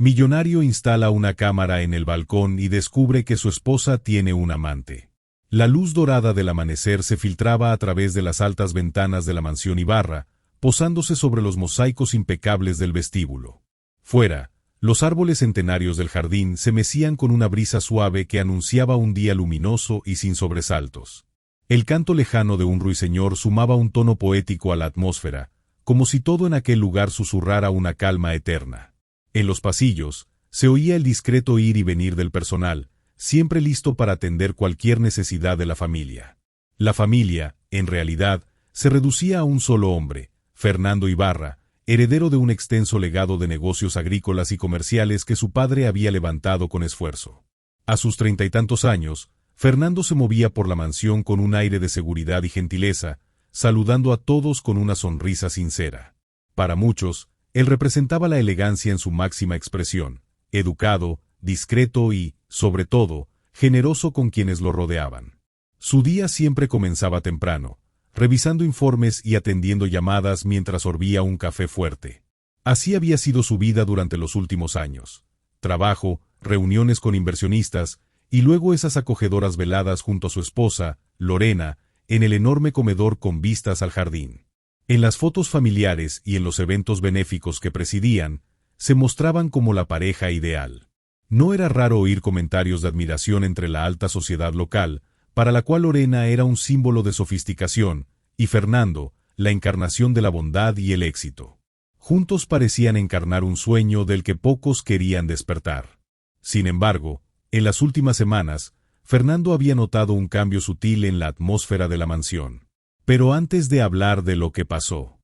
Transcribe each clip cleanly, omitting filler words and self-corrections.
Millonario instala una cámara en el balcón y descubre que su esposa tiene un amante. La luz dorada del amanecer se filtraba a través de las altas ventanas de la mansión Ibarra, posándose sobre los mosaicos impecables del vestíbulo. Fuera, los árboles centenarios del jardín se mecían con una brisa suave que anunciaba un día luminoso y sin sobresaltos. El canto lejano de un ruiseñor sumaba un tono poético a la atmósfera, como si todo en aquel lugar susurrara una calma eterna. En los pasillos, se oía el discreto ir y venir del personal, siempre listo para atender cualquier necesidad de la familia. La familia, en realidad, se reducía a un solo hombre, Fernando Ibarra, heredero de un extenso legado de negocios agrícolas y comerciales que su padre había levantado con esfuerzo. A sus 30 y tantos años, Fernando se movía por la mansión con un aire de seguridad y gentileza, saludando a todos con una sonrisa sincera. Para muchos, él representaba la elegancia en su máxima expresión, educado, discreto y, sobre todo, generoso con quienes lo rodeaban. Su día siempre comenzaba temprano, revisando informes y atendiendo llamadas mientras sorbía un café fuerte. Así había sido su vida durante los últimos años. Trabajo, reuniones con inversionistas, y luego esas acogedoras veladas junto a su esposa, Lorena, en el enorme comedor con vistas al jardín. En las fotos familiares y en los eventos benéficos que presidían, se mostraban como la pareja ideal. No era raro oír comentarios de admiración entre la alta sociedad local, para la cual Lorena era un símbolo de sofisticación, y Fernando, la encarnación de la bondad y el éxito. Juntos parecían encarnar un sueño del que pocos querían despertar. Sin embargo, en las últimas semanas, Fernando había notado un cambio sutil en la atmósfera de la mansión. Pero antes de hablar de lo que pasó,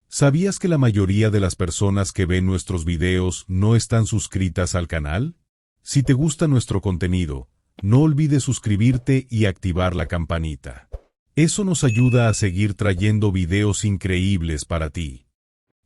¿sabías que la mayoría de las personas que ven nuestros videos no están suscritas al canal? Si te gusta nuestro contenido, no olvides suscribirte y activar la campanita. Eso nos ayuda a seguir trayendo videos increíbles para ti.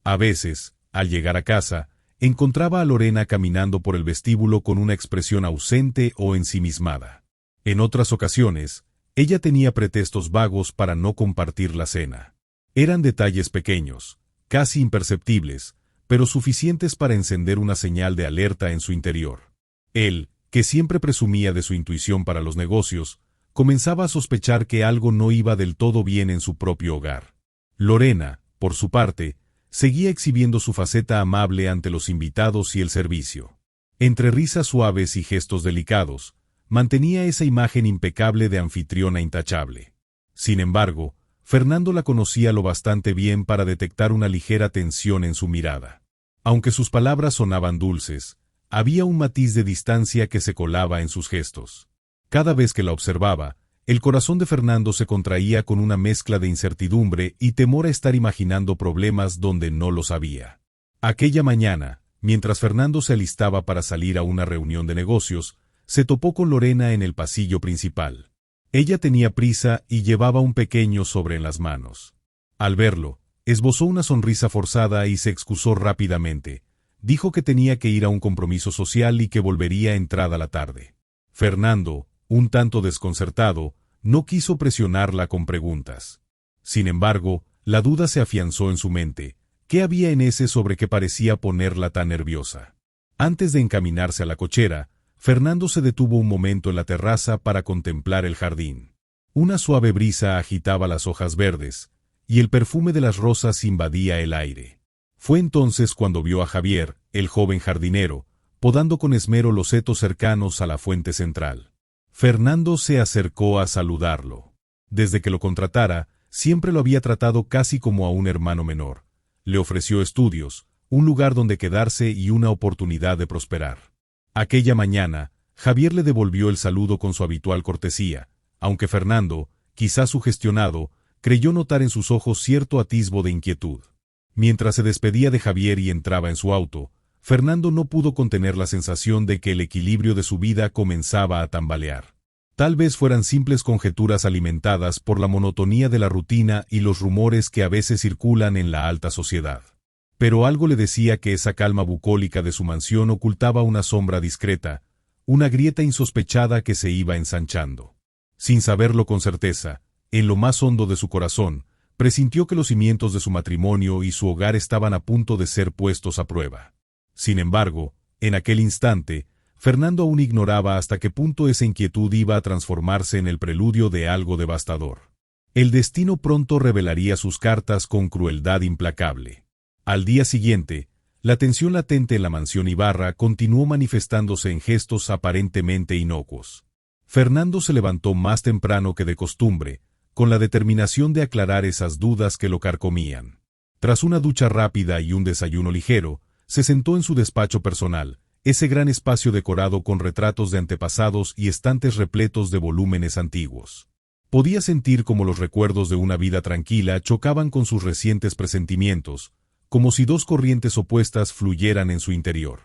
A veces, al llegar a casa, encontraba a Lorena caminando por el vestíbulo con una expresión ausente o ensimismada. En otras ocasiones, ella tenía pretextos vagos para no compartir la cena. Eran detalles pequeños, casi imperceptibles, pero suficientes para encender una señal de alerta en su interior. Él, que siempre presumía de su intuición para los negocios, comenzaba a sospechar que algo no iba del todo bien en su propio hogar. Lorena, por su parte, seguía exhibiendo su faceta amable ante los invitados y el servicio. Entre risas suaves y gestos delicados, mantenía esa imagen impecable de anfitriona intachable. Sin embargo, Fernando la conocía lo bastante bien para detectar una ligera tensión en su mirada. Aunque sus palabras sonaban dulces, había un matiz de distancia que se colaba en sus gestos. Cada vez que la observaba, el corazón de Fernando se contraía con una mezcla de incertidumbre y temor a estar imaginando problemas donde no los había. Aquella mañana, mientras Fernando se alistaba para salir a una reunión de negocios, se topó con Lorena en el pasillo principal. Ella tenía prisa y llevaba un pequeño sobre en las manos. Al verlo, esbozó una sonrisa forzada y se excusó rápidamente. Dijo que tenía que ir a un compromiso social y que volvería entrada la tarde. Fernando, un tanto desconcertado, no quiso presionarla con preguntas. Sin embargo, la duda se afianzó en su mente. ¿Qué había en ese sobre que parecía ponerla tan nerviosa? Antes de encaminarse a la cochera, Fernando se detuvo un momento en la terraza para contemplar el jardín. Una suave brisa agitaba las hojas verdes, y el perfume de las rosas invadía el aire. Fue entonces cuando vio a Javier, el joven jardinero, podando con esmero los setos cercanos a la fuente central. Fernando se acercó a saludarlo. Desde que lo contratara, siempre lo había tratado casi como a un hermano menor. Le ofreció estudios, un lugar donde quedarse y una oportunidad de prosperar. Aquella mañana, Javier le devolvió el saludo con su habitual cortesía, aunque Fernando, quizás sugestionado, creyó notar en sus ojos cierto atisbo de inquietud. Mientras se despedía de Javier y entraba en su auto, Fernando no pudo contener la sensación de que el equilibrio de su vida comenzaba a tambalear. Tal vez fueran simples conjeturas alimentadas por la monotonía de la rutina y los rumores que a veces circulan en la alta sociedad. Pero algo le decía que esa calma bucólica de su mansión ocultaba una sombra discreta, una grieta insospechada que se iba ensanchando. Sin saberlo con certeza, en lo más hondo de su corazón, presintió que los cimientos de su matrimonio y su hogar estaban a punto de ser puestos a prueba. Sin embargo, En aquel instante, Fernando aún ignoraba hasta qué punto esa inquietud iba a transformarse en el preludio de algo devastador. El destino pronto revelaría sus cartas con crueldad implacable. Al día siguiente, la tensión latente en la mansión Ibarra continuó manifestándose en gestos aparentemente inocuos. Fernando se levantó más temprano que de costumbre, con la determinación de aclarar esas dudas que lo carcomían. Tras una ducha rápida y un desayuno ligero, se sentó en su despacho personal, ese gran espacio decorado con retratos de antepasados y estantes repletos de volúmenes antiguos. Podía sentir cómo los recuerdos de una vida tranquila chocaban con sus recientes presentimientos, como si dos corrientes opuestas fluyeran en su interior.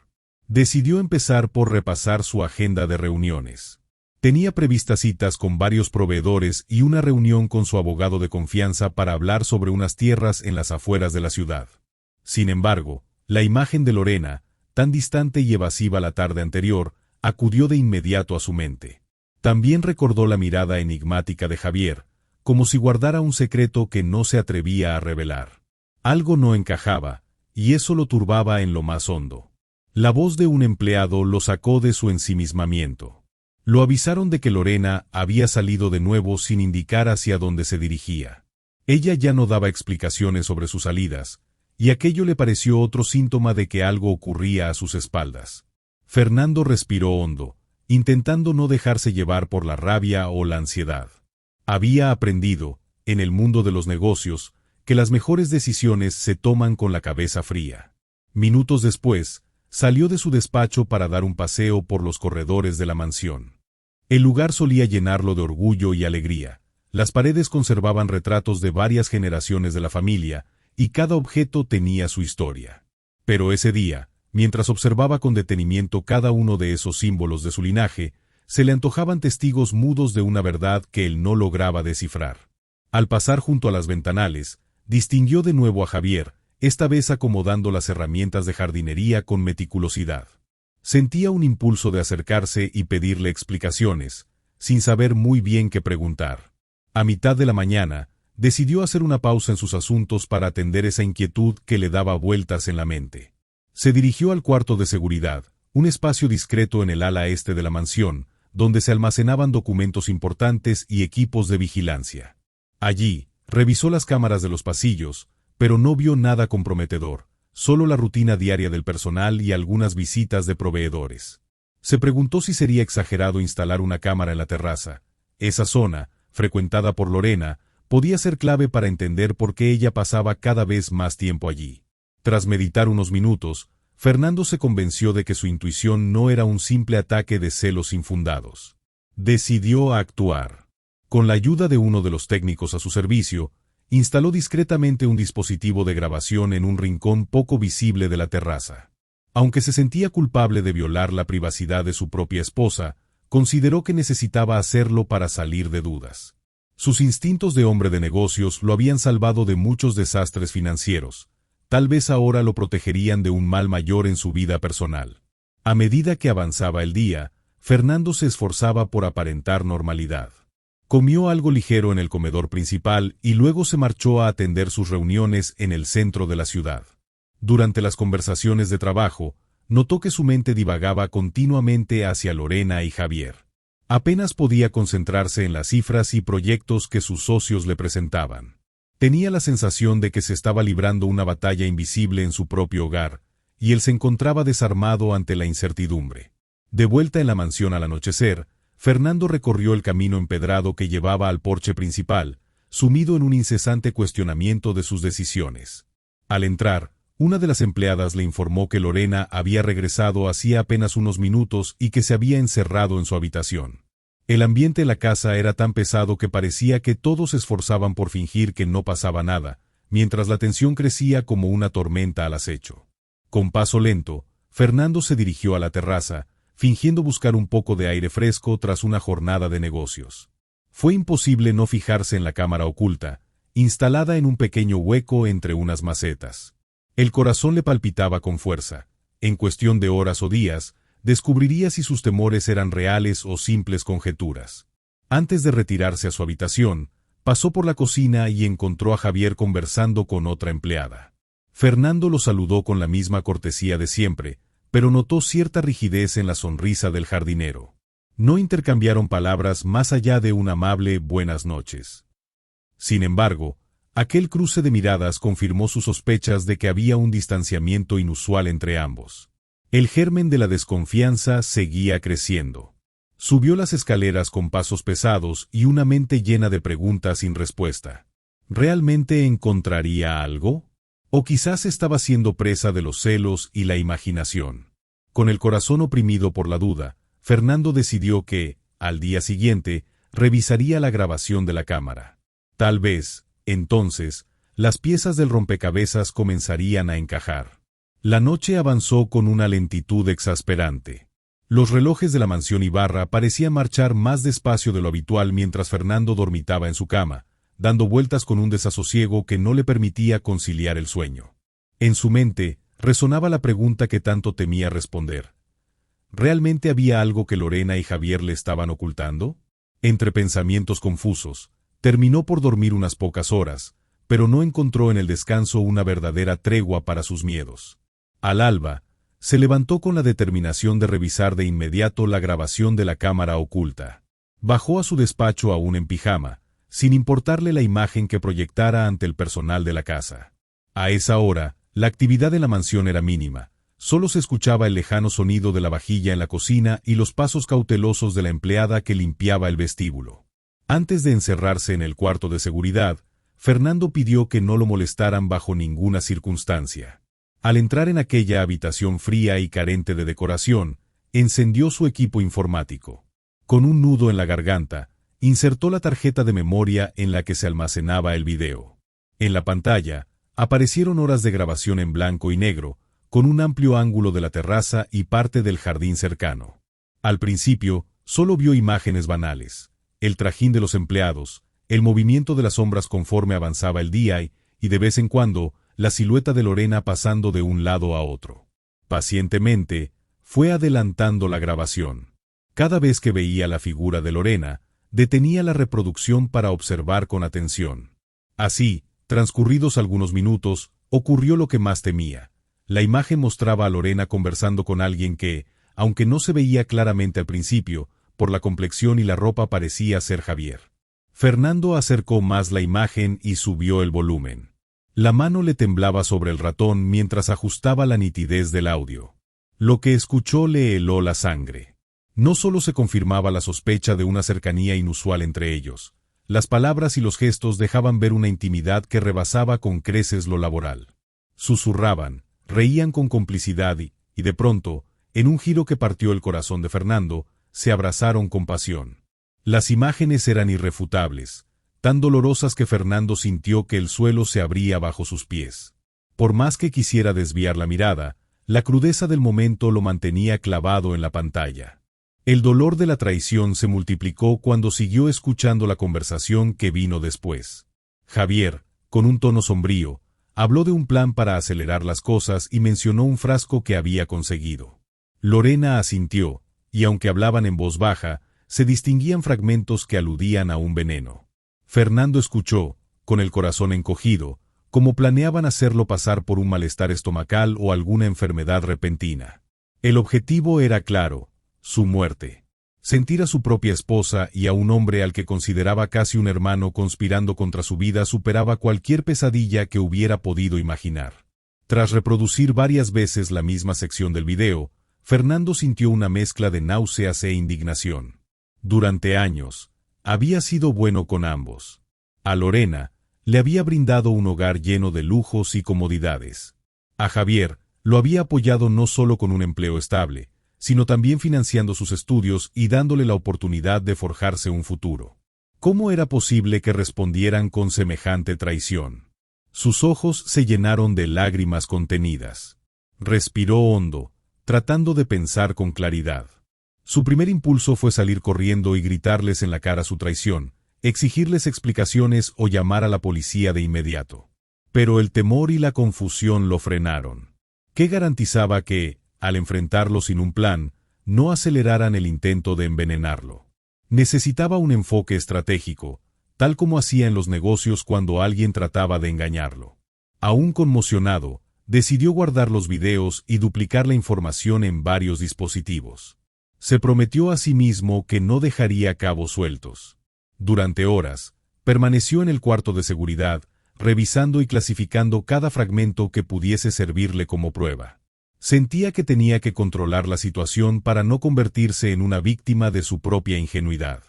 Decidió empezar por repasar su agenda de reuniones. Tenía previstas citas con varios proveedores y una reunión con su abogado de confianza para hablar sobre unas tierras en las afueras de la ciudad. Sin embargo, la imagen de Lorena, tan distante y evasiva la tarde anterior, acudió de inmediato a su mente. También recordó la mirada enigmática de Javier, como si guardara un secreto que no se atrevía a revelar. Algo no encajaba, y eso lo turbaba en lo más hondo. La voz de un empleado lo sacó de su ensimismamiento. Lo avisaron de que Lorena había salido de nuevo sin indicar hacia dónde se dirigía. Ella ya no daba explicaciones sobre sus salidas, y aquello le pareció otro síntoma de que algo ocurría a sus espaldas. Fernando respiró hondo, intentando no dejarse llevar por la rabia o la ansiedad. Había aprendido, en el mundo de los negocios, que las mejores decisiones se toman con la cabeza fría. Minutos después, salió de su despacho para dar un paseo por los corredores de la mansión. El lugar solía llenarlo de orgullo y alegría. Las paredes conservaban retratos de varias generaciones de la familia, y cada objeto tenía su historia. Pero ese día, mientras observaba con detenimiento cada uno de esos símbolos de su linaje, se le antojaban testigos mudos de una verdad que él no lograba descifrar. Al pasar junto a las ventanales, distinguió de nuevo a Javier, esta vez acomodando las herramientas de jardinería con meticulosidad. Sentía un impulso de acercarse y pedirle explicaciones, sin saber muy bien qué preguntar. A mitad de la mañana, decidió hacer una pausa en sus asuntos para atender esa inquietud que le daba vueltas en la mente. Se dirigió al cuarto de seguridad, un espacio discreto en el ala este de la mansión, donde se almacenaban documentos importantes y equipos de vigilancia. Allí, revisó las cámaras de los pasillos, pero no vio nada comprometedor, solo la rutina diaria del personal y algunas visitas de proveedores. Se preguntó si sería exagerado instalar una cámara en la terraza. Esa zona, frecuentada por Lorena, podía ser clave para entender por qué ella pasaba cada vez más tiempo allí. Tras meditar unos minutos, Fernando se convenció de que su intuición no era un simple ataque de celos infundados. Decidió actuar. Con la ayuda de uno de los técnicos a su servicio, instaló discretamente un dispositivo de grabación en un rincón poco visible de la terraza. Aunque se sentía culpable de violar la privacidad de su propia esposa, consideró que necesitaba hacerlo para salir de dudas. Sus instintos de hombre de negocios lo habían salvado de muchos desastres financieros. Tal vez ahora lo protegerían de un mal mayor en su vida personal. A medida que avanzaba el día, Fernando se esforzaba por aparentar normalidad. Comió algo ligero en el comedor principal y luego se marchó a atender sus reuniones en el centro de la ciudad. Durante las conversaciones de trabajo, notó que su mente divagaba continuamente hacia Lorena y Javier. Apenas podía concentrarse en las cifras y proyectos que sus socios le presentaban. Tenía la sensación de que se estaba librando una batalla invisible en su propio hogar, y él se encontraba desarmado ante la incertidumbre. De vuelta en la mansión al anochecer, Fernando recorrió el camino empedrado que llevaba al porche principal, sumido en un incesante cuestionamiento de sus decisiones. Al entrar, una de las empleadas le informó que Lorena había regresado hacía apenas unos minutos y que se había encerrado en su habitación. El ambiente en la casa era tan pesado que parecía que todos se esforzaban por fingir que no pasaba nada, mientras la tensión crecía como una tormenta al acecho. Con paso lento, Fernando se dirigió a la terraza, fingiendo buscar un poco de aire fresco tras una jornada de negocios. Fue imposible no fijarse en la cámara oculta, instalada en un pequeño hueco entre unas macetas. El corazón le palpitaba con fuerza. En cuestión de horas o días, descubriría si sus temores eran reales o simples conjeturas. Antes de retirarse a su habitación, pasó por la cocina y encontró a Javier conversando con otra empleada. Fernando lo saludó con la misma cortesía de siempre, pero notó cierta rigidez en la sonrisa del jardinero. No intercambiaron palabras más allá de un amable buenas noches. Sin embargo, aquel cruce de miradas confirmó sus sospechas de que había un distanciamiento inusual entre ambos. El germen de la desconfianza seguía creciendo. Subió las escaleras con pasos pesados y una mente llena de preguntas sin respuesta. ¿Realmente encontraría algo? ¿O quizás estaba siendo presa de los celos y la imaginación? Con el corazón oprimido por la duda, Fernando decidió que, al día siguiente, revisaría la grabación de la cámara. Tal vez, entonces, las piezas del rompecabezas comenzarían a encajar. La noche avanzó con una lentitud exasperante. Los relojes de la mansión Ibarra parecían marchar más despacio de lo habitual mientras Fernando dormitaba en su cama, dando vueltas con un desasosiego que no le permitía conciliar el sueño. En su mente resonaba la pregunta que tanto temía responder. ¿Realmente había algo que Lorena y Javier le estaban ocultando? Entre pensamientos confusos, terminó por dormir unas pocas horas, pero no encontró en el descanso una verdadera tregua para sus miedos. Al alba, se levantó con la determinación de revisar de inmediato la grabación de la cámara oculta. Bajó a su despacho aún en pijama, sin importarle la imagen que proyectara ante el personal de la casa. A esa hora, la actividad de la mansión era mínima. Solo se escuchaba el lejano sonido de la vajilla en la cocina y los pasos cautelosos de la empleada que limpiaba el vestíbulo. Antes de encerrarse en el cuarto de seguridad, Fernando pidió que no lo molestaran bajo ninguna circunstancia. Al entrar en aquella habitación fría y carente de decoración, encendió su equipo informático. Con un nudo en la garganta, insertó la tarjeta de memoria en la que se almacenaba el video. En la pantalla, aparecieron horas de grabación en blanco y negro, con un amplio ángulo de la terraza y parte del jardín cercano. Al principio, solo vio imágenes banales, el trajín de los empleados, el movimiento de las sombras conforme avanzaba el día y de vez en cuando, la silueta de Lorena pasando de un lado a otro. Pacientemente, fue adelantando la grabación. Cada vez que veía la figura de Lorena, detenía la reproducción para observar con atención. Así, transcurridos algunos minutos, ocurrió lo que más temía. La imagen mostraba a Lorena conversando con alguien que, aunque no se veía claramente al principio, por la complexión y la ropa parecía ser Javier. Fernando acercó más la imagen y subió el volumen. La mano le temblaba sobre el ratón mientras ajustaba la nitidez del audio. Lo que escuchó le heló la sangre. No solo se confirmaba la sospecha de una cercanía inusual entre ellos, las palabras y los gestos dejaban ver una intimidad que rebasaba con creces lo laboral. Susurraban, reían con complicidad y, de pronto, en un giro que partió el corazón de Fernando, se abrazaron con pasión. Las imágenes eran irrefutables, tan dolorosas que Fernando sintió que el suelo se abría bajo sus pies. Por más que quisiera desviar la mirada, la crudeza del momento lo mantenía clavado en la pantalla. El dolor de la traición se multiplicó cuando siguió escuchando la conversación que vino después. Javier, con un tono sombrío, habló de un plan para acelerar las cosas y mencionó un frasco que había conseguido. Lorena asintió, y aunque hablaban en voz baja, se distinguían fragmentos que aludían a un veneno. Fernando escuchó, con el corazón encogido, como planeaban hacerlo pasar por un malestar estomacal o alguna enfermedad repentina. El objetivo era claro, su muerte. Sentir a su propia esposa y a un hombre al que consideraba casi un hermano conspirando contra su vida superaba cualquier pesadilla que hubiera podido imaginar. Tras reproducir varias veces la misma sección del video, Fernando sintió una mezcla de náuseas e indignación. Durante años, había sido bueno con ambos. A Lorena le había brindado un hogar lleno de lujos y comodidades. A Javier lo había apoyado no solo con un empleo estable, sino también financiando sus estudios y dándole la oportunidad de forjarse un futuro. ¿Cómo era posible que respondieran con semejante traición? Sus ojos se llenaron de lágrimas contenidas. Respiró hondo, tratando de pensar con claridad. Su primer impulso fue salir corriendo y gritarles en la cara su traición, exigirles explicaciones o llamar a la policía de inmediato. Pero el temor y la confusión lo frenaron. ¿Qué garantizaba que, al enfrentarlo sin un plan, no aceleraran el intento de envenenarlo? Necesitaba un enfoque estratégico, tal como hacía en los negocios cuando alguien trataba de engañarlo. Aún conmocionado, Decidió guardar los videos y duplicar la información en varios dispositivos. Se prometió a sí mismo que no dejaría cabos sueltos. Durante horas, permaneció en el cuarto de seguridad, revisando y clasificando cada fragmento que pudiese servirle como prueba. Sentía que tenía que controlar la situación para no convertirse en una víctima de su propia ingenuidad.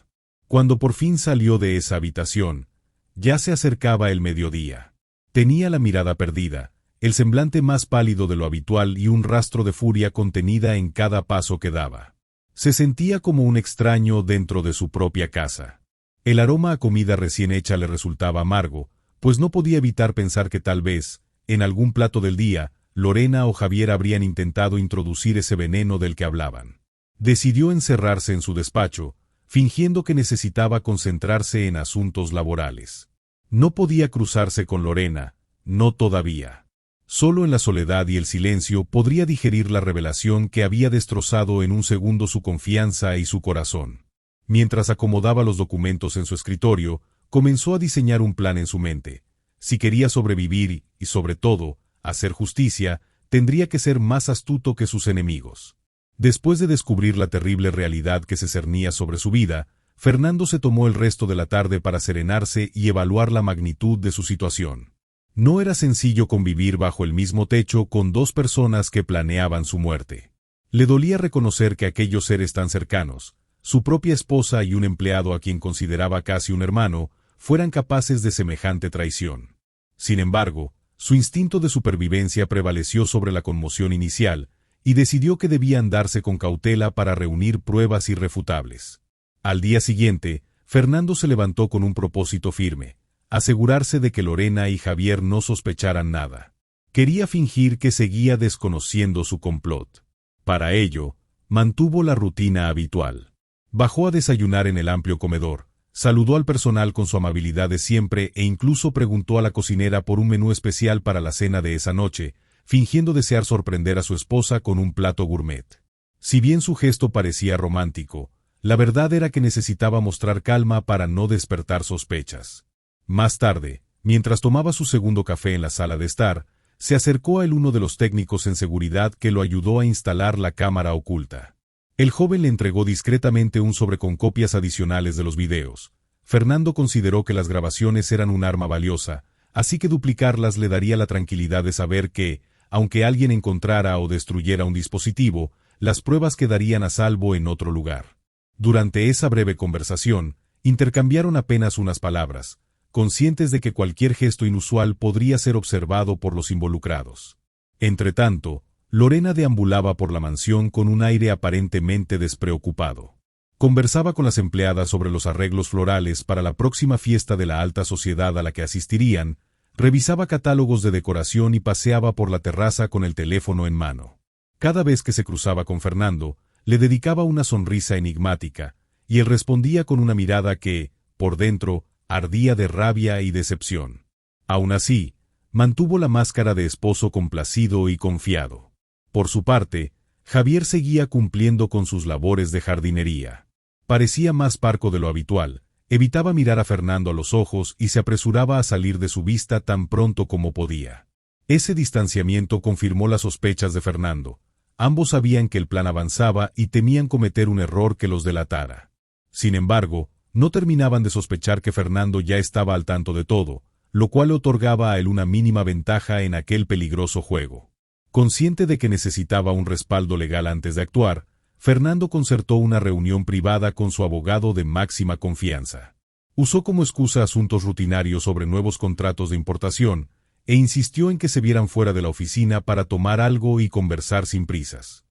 Cuando por fin salió de esa habitación, ya se acercaba el mediodía. Tenía la mirada perdida, el semblante más pálido de lo habitual y un rastro de furia contenida en cada paso que daba. Se sentía como un extraño dentro de su propia casa. El aroma a comida recién hecha le resultaba amargo, pues no podía evitar pensar que tal vez, en algún plato del día, Lorena o Javier habrían intentado introducir ese veneno del que hablaban. Decidió encerrarse en su despacho, fingiendo que necesitaba concentrarse en asuntos laborales. No podía cruzarse con Lorena, no todavía. Solo en la soledad y el silencio podría digerir la revelación que había destrozado en un segundo su confianza y su corazón. Mientras acomodaba los documentos en su escritorio, comenzó a diseñar un plan en su mente. Si quería sobrevivir y, sobre todo, hacer justicia, tendría que ser más astuto que sus enemigos. Después de descubrir la terrible realidad que se cernía sobre su vida, Fernando se tomó el resto de la tarde para serenarse y evaluar la magnitud de su situación. No era sencillo convivir bajo el mismo techo con dos personas que planeaban su muerte. Le dolía reconocer que aquellos seres tan cercanos, su propia esposa y un empleado a quien consideraba casi un hermano, fueran capaces de semejante traición. Sin embargo, su instinto de supervivencia prevaleció sobre la conmoción inicial, y decidió que debía andarse con cautela para reunir pruebas irrefutables. Al día siguiente, Fernando se levantó con un propósito firme: asegurarse de que Lorena y Javier no sospecharan nada. Quería fingir que seguía desconociendo su complot. Para ello, mantuvo la rutina habitual. Bajó a desayunar en el amplio comedor, saludó al personal con su amabilidad de siempre e incluso preguntó a la cocinera por un menú especial para la cena de esa noche, fingiendo desear sorprender a su esposa con un plato gourmet. Si bien su gesto parecía romántico, la verdad era que necesitaba mostrar calma para no despertar sospechas. Más tarde, mientras tomaba su segundo café en la sala de estar, se acercó a él uno de los técnicos en seguridad que lo ayudó a instalar la cámara oculta. El joven le entregó discretamente un sobre con copias adicionales de los videos. Fernando consideró que las grabaciones eran un arma valiosa, así que duplicarlas le daría la tranquilidad de saber que, aunque alguien encontrara o destruyera un dispositivo, las pruebas quedarían a salvo en otro lugar. Durante esa breve conversación, intercambiaron apenas unas palabras, conscientes de que cualquier gesto inusual podría ser observado por los involucrados. Entretanto, Lorena deambulaba por la mansión con un aire aparentemente despreocupado. Conversaba con las empleadas sobre los arreglos florales para la próxima fiesta de la alta sociedad a la que asistirían, revisaba catálogos de decoración y paseaba por la terraza con el teléfono en mano. Cada vez que se cruzaba con Fernando, le dedicaba una sonrisa enigmática, y él respondía con una mirada que, por dentro, ardía de rabia y decepción. Aún así, mantuvo la máscara de esposo complacido y confiado. Por su parte, Javier seguía cumpliendo con sus labores de jardinería. Parecía más parco de lo habitual, evitaba mirar a Fernando a los ojos y se apresuraba a salir de su vista tan pronto como podía. Ese distanciamiento confirmó las sospechas de Fernando. Ambos sabían que el plan avanzaba y temían cometer un error que los delatara. Sin embargo, no terminaban de sospechar que Fernando ya estaba al tanto de todo, lo cual le otorgaba a él una mínima ventaja en aquel peligroso juego. Consciente de que necesitaba un respaldo legal antes de actuar, Fernando concertó una reunión privada con su abogado de máxima confianza. Usó como excusa asuntos rutinarios sobre nuevos contratos de importación, e insistió en que se vieran fuera de la oficina para tomar algo y conversar sin prisas.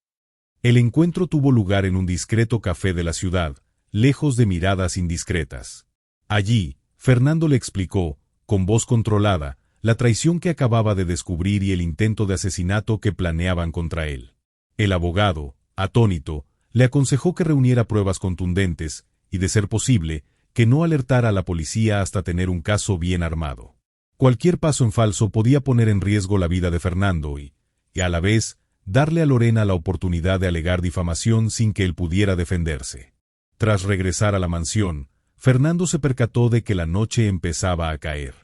El encuentro tuvo lugar en un discreto café de la ciudad, lejos de miradas indiscretas. Allí, Fernando le explicó, con voz controlada, la traición que acababa de descubrir y el intento de asesinato que planeaban contra él. El abogado, atónito, le aconsejó que reuniera pruebas contundentes y, de ser posible, que no alertara a la policía hasta tener un caso bien armado. Cualquier paso en falso podía poner en riesgo la vida de Fernando y, a la vez, darle a Lorena la oportunidad de alegar difamación sin que él pudiera defenderse. Tras regresar a la mansión, Fernando se percató de que la noche empezaba a caer.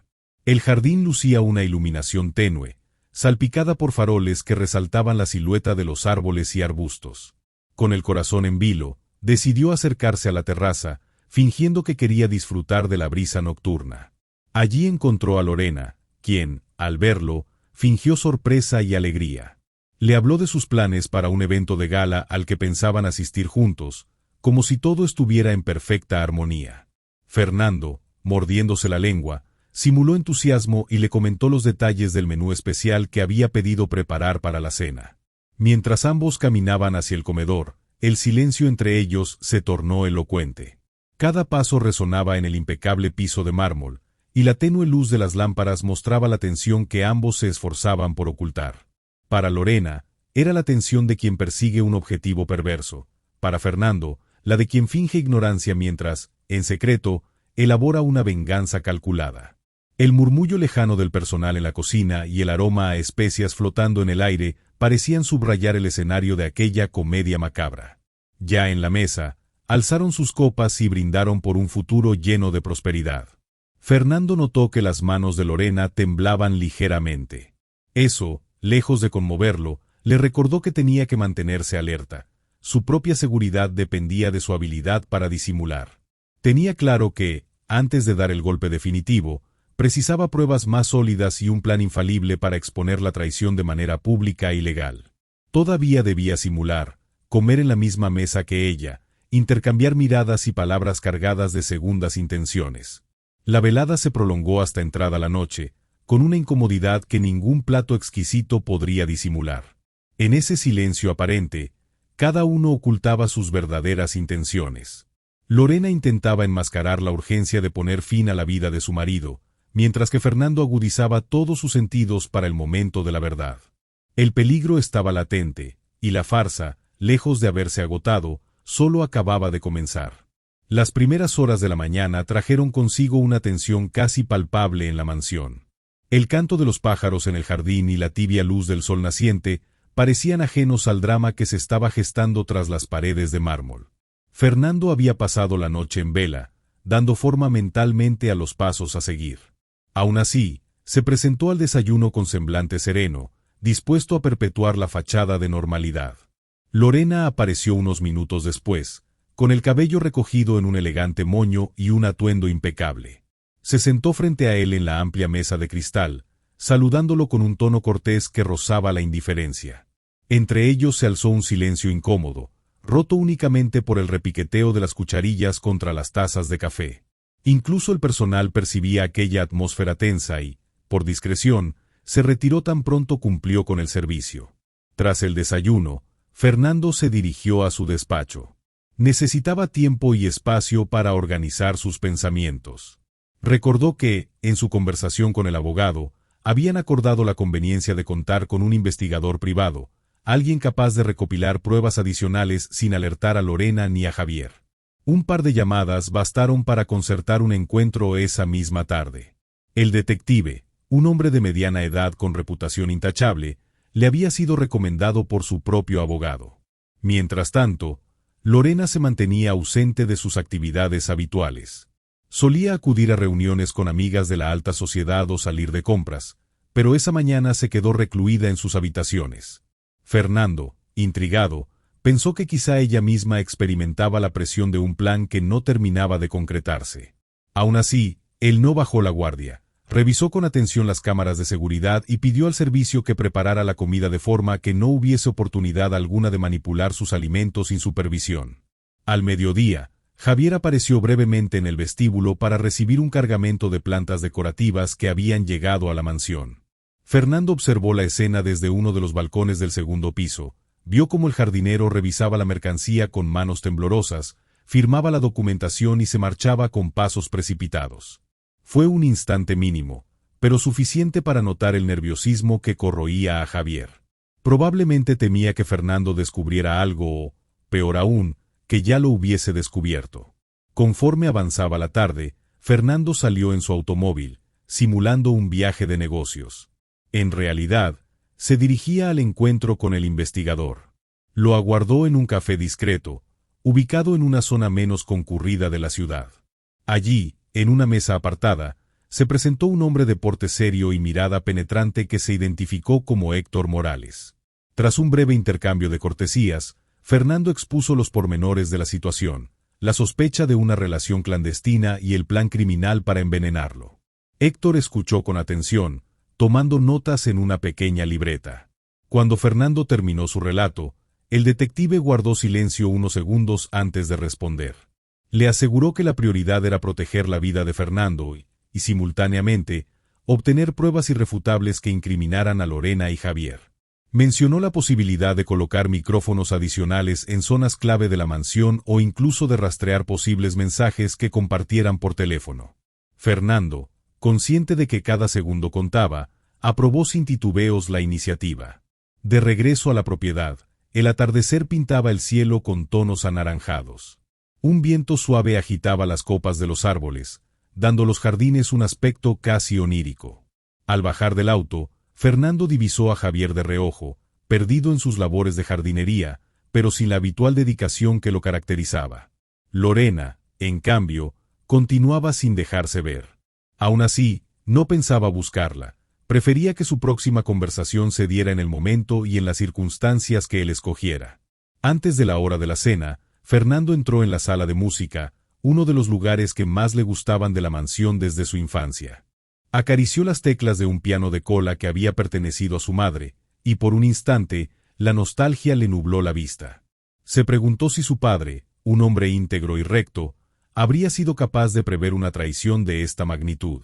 El jardín lucía una iluminación tenue, salpicada por faroles que resaltaban la silueta de los árboles y arbustos. Con el corazón en vilo, decidió acercarse a la terraza, fingiendo que quería disfrutar de la brisa nocturna. Allí encontró a Lorena, quien, al verlo, fingió sorpresa y alegría. Le habló de sus planes para un evento de gala al que pensaban asistir juntos, como si todo estuviera en perfecta armonía. Fernando, mordiéndose la lengua, simuló entusiasmo y le comentó los detalles del menú especial que había pedido preparar para la cena. Mientras ambos caminaban hacia el comedor, el silencio entre ellos se tornó elocuente. Cada paso resonaba en el impecable piso de mármol, y la tenue luz de las lámparas mostraba la tensión que ambos se esforzaban por ocultar. Para Lorena, era la tensión de quien persigue un objetivo perverso. Para Fernando, la de quien finge ignorancia mientras, en secreto, elabora una venganza calculada. El murmullo lejano del personal en la cocina y el aroma a especias flotando en el aire parecían subrayar el escenario de aquella comedia macabra. Ya en la mesa, alzaron sus copas y brindaron por un futuro lleno de prosperidad. Fernando notó que las manos de Lorena temblaban ligeramente. Eso, lejos de conmoverlo, le recordó que tenía que mantenerse alerta. Su propia seguridad dependía de su habilidad para disimular. Tenía claro que, antes de dar el golpe definitivo, precisaba pruebas más sólidas y un plan infalible para exponer la traición de manera pública y legal. Todavía debía simular, comer en la misma mesa que ella, intercambiar miradas y palabras cargadas de segundas intenciones. La velada se prolongó hasta entrada la noche, con una incomodidad que ningún plato exquisito podría disimular. En ese silencio aparente, cada uno ocultaba sus verdaderas intenciones. Lorena intentaba enmascarar la urgencia de poner fin a la vida de su marido, mientras que Fernando agudizaba todos sus sentidos para el momento de la verdad. El peligro estaba latente, y la farsa, lejos de haberse agotado, solo acababa de comenzar. Las primeras horas de la mañana trajeron consigo una tensión casi palpable en la mansión. El canto de los pájaros en el jardín y la tibia luz del sol naciente parecían ajenos al drama que se estaba gestando tras las paredes de mármol. Fernando había pasado la noche en vela, dando forma mentalmente a los pasos a seguir. Aún así, se presentó al desayuno con semblante sereno, dispuesto a perpetuar la fachada de normalidad. Lorena apareció unos minutos después, con el cabello recogido en un elegante moño y un atuendo impecable. Se sentó frente a él en la amplia mesa de cristal, saludándolo con un tono cortés que rozaba la indiferencia. Entre ellos se alzó un silencio incómodo, roto únicamente por el repiqueteo de las cucharillas contra las tazas de café. Incluso el personal percibía aquella atmósfera tensa y, por discreción, se retiró tan pronto cumplió con el servicio. Tras el desayuno, Fernando se dirigió a su despacho. Necesitaba tiempo y espacio para organizar sus pensamientos. Recordó que, en su conversación con el abogado, habían acordado la conveniencia de contar con un investigador privado, alguien capaz de recopilar pruebas adicionales sin alertar a Lorena ni a Javier. Un par de llamadas bastaron para concertar un encuentro esa misma tarde. El detective, un hombre de mediana edad con reputación intachable, le había sido recomendado por su propio abogado. Mientras tanto, Lorena se mantenía ausente de sus actividades habituales. Solía acudir a reuniones con amigas de la alta sociedad o salir de compras, pero esa mañana se quedó recluida en sus habitaciones. Fernando, intrigado, pensó que quizá ella misma experimentaba la presión de un plan que no terminaba de concretarse. Aún así, él no bajó la guardia. Revisó con atención las cámaras de seguridad y pidió al servicio que preparara la comida de forma que no hubiese oportunidad alguna de manipular sus alimentos sin supervisión. Al mediodía, Javier apareció brevemente en el vestíbulo para recibir un cargamento de plantas decorativas que habían llegado a la mansión. Fernando observó la escena desde uno de los balcones del segundo piso, vio cómo el jardinero revisaba la mercancía con manos temblorosas, firmaba la documentación y se marchaba con pasos precipitados. Fue un instante mínimo, pero suficiente para notar el nerviosismo que corroía a Javier. Probablemente temía que Fernando descubriera algo o, peor aún, que ya lo hubiese descubierto. Conforme avanzaba la tarde, Fernando salió en su automóvil, simulando un viaje de negocios. En realidad, se dirigía al encuentro con el investigador. Lo aguardó en un café discreto, ubicado en una zona menos concurrida de la ciudad. Allí, en una mesa apartada, se presentó un hombre de porte serio y mirada penetrante que se identificó como Héctor Morales. Tras un breve intercambio de cortesías, Fernando expuso los pormenores de la situación, la sospecha de una relación clandestina y el plan criminal para envenenarlo. Héctor escuchó con atención, tomando notas en una pequeña libreta. Cuando Fernando terminó su relato, el detective guardó silencio unos segundos antes de responder. Le aseguró que la prioridad era proteger la vida de Fernando y simultáneamente, obtener pruebas irrefutables que incriminaran a Lorena y Javier. Mencionó la posibilidad de colocar micrófonos adicionales en zonas clave de la mansión o incluso de rastrear posibles mensajes que compartieran por teléfono. Fernando, consciente de que cada segundo contaba, aprobó sin titubeos la iniciativa. De regreso a la propiedad, el atardecer pintaba el cielo con tonos anaranjados. Un viento suave agitaba las copas de los árboles, dando a los jardines un aspecto casi onírico. Al bajar del auto, Fernando divisó a Javier de reojo, perdido en sus labores de jardinería, pero sin la habitual dedicación que lo caracterizaba. Lorena, en cambio, continuaba sin dejarse ver. Aún así, no pensaba buscarla. Prefería que su próxima conversación se diera en el momento y en las circunstancias que él escogiera. Antes de la hora de la cena, Fernando entró en la sala de música, uno de los lugares que más le gustaban de la mansión desde su infancia. Acarició las teclas de un piano de cola que había pertenecido a su madre, y por un instante, la nostalgia le nubló la vista. Se preguntó si su padre, un hombre íntegro y recto, habría sido capaz de prever una traición de esta magnitud.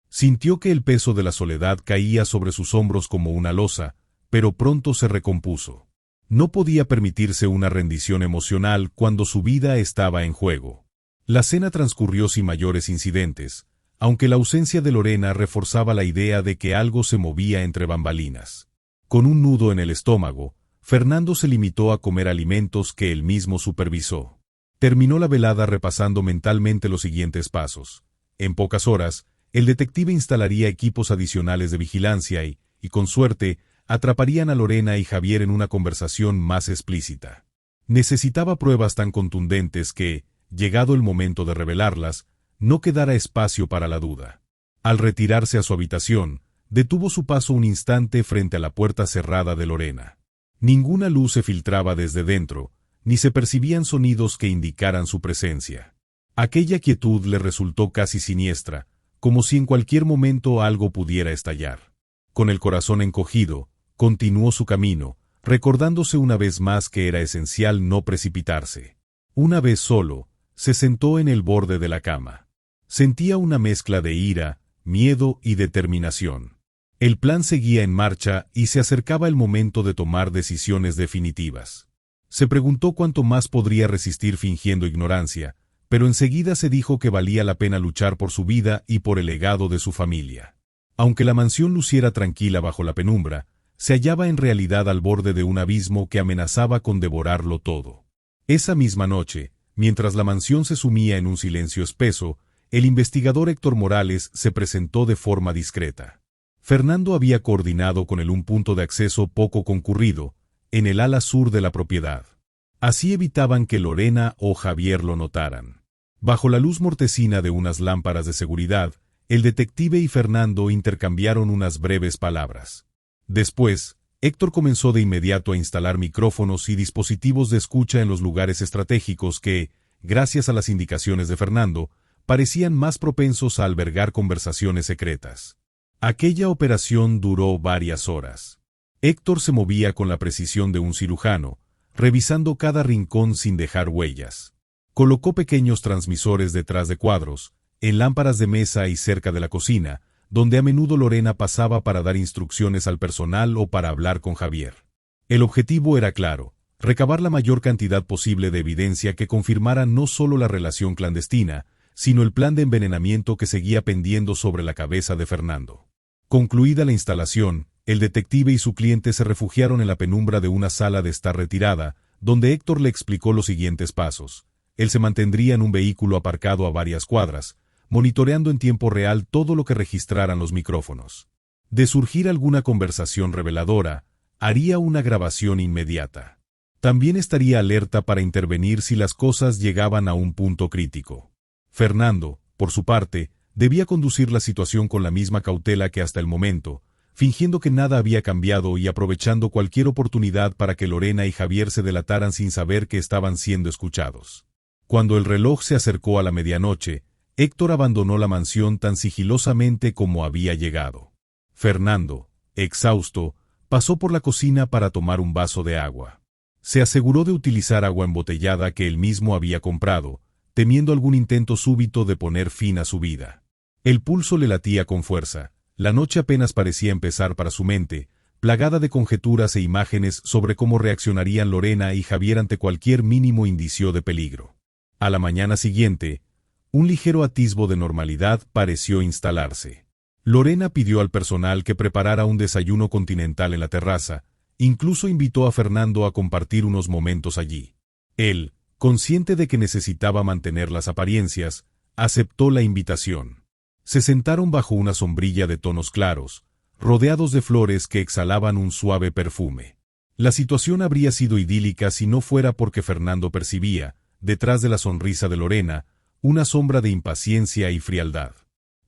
Sintió que el peso de la soledad caía sobre sus hombros como una losa, pero pronto se recompuso. No podía permitirse una rendición emocional cuando su vida estaba en juego. La cena transcurrió sin mayores incidentes, aunque la ausencia de Lorena reforzaba la idea de que algo se movía entre bambalinas. Con un nudo en el estómago, Fernando se limitó a comer alimentos que él mismo supervisó. Terminó la velada repasando mentalmente los siguientes pasos. En pocas horas, el detective instalaría equipos adicionales de vigilancia y, con suerte, atraparían a Lorena y Javier en una conversación más explícita. Necesitaba pruebas tan contundentes que, llegado el momento de revelarlas, no quedara espacio para la duda. Al retirarse a su habitación, detuvo su paso un instante frente a la puerta cerrada de Lorena. Ninguna luz se filtraba desde dentro, ni se percibían sonidos que indicaran su presencia. Aquella quietud le resultó casi siniestra, como si en cualquier momento algo pudiera estallar. Con el corazón encogido, continuó su camino, recordándose una vez más que era esencial no precipitarse. Una vez solo, se sentó en el borde de la cama. Sentía una mezcla de ira, miedo y determinación. El plan seguía en marcha y se acercaba el momento de tomar decisiones definitivas. Se preguntó cuánto más podría resistir fingiendo ignorancia, pero enseguida se dijo que valía la pena luchar por su vida y por el legado de su familia. Aunque la mansión luciera tranquila bajo la penumbra, se hallaba en realidad al borde de un abismo que amenazaba con devorarlo todo. Esa misma noche, mientras la mansión se sumía en un silencio espeso, el investigador Héctor Morales se presentó de forma discreta. Fernando había coordinado con él un punto de acceso poco concurrido, en el ala sur de la propiedad. Así evitaban que Lorena o Javier lo notaran. Bajo la luz mortecina de unas lámparas de seguridad, el detective y Fernando intercambiaron unas breves palabras. Después, Héctor comenzó de inmediato a instalar micrófonos y dispositivos de escucha en los lugares estratégicos que, gracias a las indicaciones de Fernando, parecían más propensos a albergar conversaciones secretas. Aquella operación duró varias horas. Héctor se movía con la precisión de un cirujano, revisando cada rincón sin dejar huellas. Colocó pequeños transmisores detrás de cuadros, en lámparas de mesa y cerca de la cocina, donde a menudo Lorena pasaba para dar instrucciones al personal o para hablar con Javier. El objetivo era claro: recabar la mayor cantidad posible de evidencia que confirmara no solo la relación clandestina, sino el plan de envenenamiento que seguía pendiendo sobre la cabeza de Fernando. Concluida la instalación, el detective y su cliente se refugiaron en la penumbra de una sala de estar retirada, donde Héctor le explicó los siguientes pasos. Él se mantendría en un vehículo aparcado a varias cuadras, monitoreando en tiempo real todo lo que registraran los micrófonos. De surgir alguna conversación reveladora, haría una grabación inmediata. También estaría alerta para intervenir si las cosas llegaban a un punto crítico. Fernando, por su parte, Debía conducir la situación con la misma cautela que hasta el momento, fingiendo que nada había cambiado y aprovechando cualquier oportunidad para que Lorena y Javier se delataran sin saber que estaban siendo escuchados. Cuando el reloj se acercó a la medianoche, Héctor abandonó la mansión tan sigilosamente como había llegado. Fernando, exhausto, pasó por la cocina para tomar un vaso de agua. Se aseguró de utilizar agua embotellada que él mismo había comprado, temiendo algún intento súbito de poner fin a su vida. El pulso le latía con fuerza. La noche apenas parecía empezar para su mente, plagada de conjeturas e imágenes sobre cómo reaccionarían Lorena y Javier ante cualquier mínimo indicio de peligro. A la mañana siguiente, un ligero atisbo de normalidad pareció instalarse. Lorena pidió al personal que preparara un desayuno continental en la terraza, incluso invitó a Fernando a compartir unos momentos allí. Él, consciente de que necesitaba mantener las apariencias, aceptó la invitación. Se sentaron bajo una sombrilla de tonos claros, rodeados de flores que exhalaban un suave perfume. La situación habría sido idílica si no fuera porque Fernando percibía, detrás de la sonrisa de Lorena, una sombra de impaciencia y frialdad.